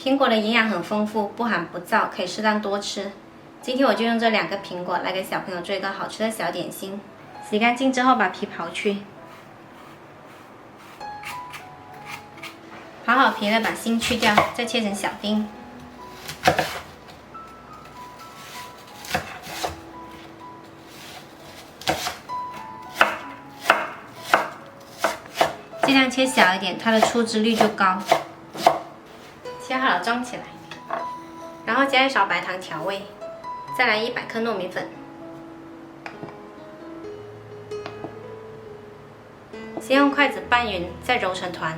苹果的营养很丰富，不寒不燥，可以适当多吃。今天我就用这2个苹果来给小朋友做一个好吃的小点心。洗干净之后把皮刨去，刨好皮了把芯去掉，再切成小丁。尽量切小一点，它的出汁率就高。切好了装起来，然后加1勺白糖调味，再来100克糯米粉。先用筷子拌匀，再揉成团。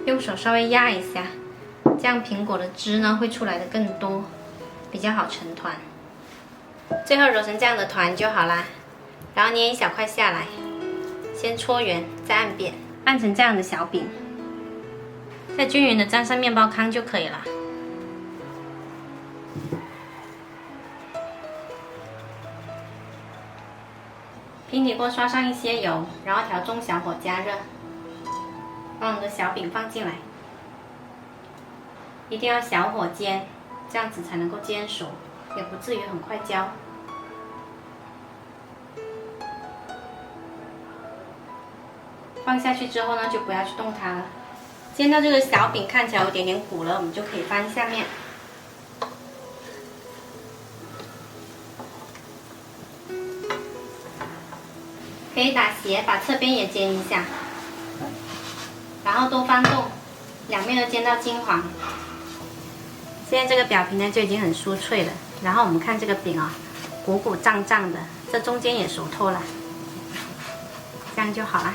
用手稍微压一下，这样苹果的汁呢会出来的更多，比较好成团。最后揉成这样的团就好啦。然后捏一小块下来，先搓圆，再按扁，按成这样的小饼，再均匀的沾上面包糠就可以了。平底锅刷上一些油，然后调中小火加热，把我们的小饼放进来，一定要小火煎，这样子才能够煎熟，也不至于很快焦。放下去之后呢，就不要去动它了。煎到这个小饼看起来有点点鼓了，我们就可以翻下面。可以打斜，把侧边也煎一下，然后多翻动，两面都煎到金黄。现在这个表皮呢就已经很酥脆了，然后我们看这个饼啊，鼓鼓胀胀的，这中间也熟透了，这样就好了。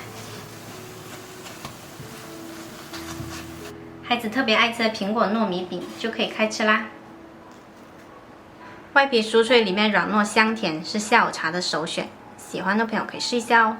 孩子特别爱吃的苹果糯米饼就可以开吃啦。外皮酥脆，里面软糯香甜，是下午茶的首选。喜欢的朋友可以试一下哦。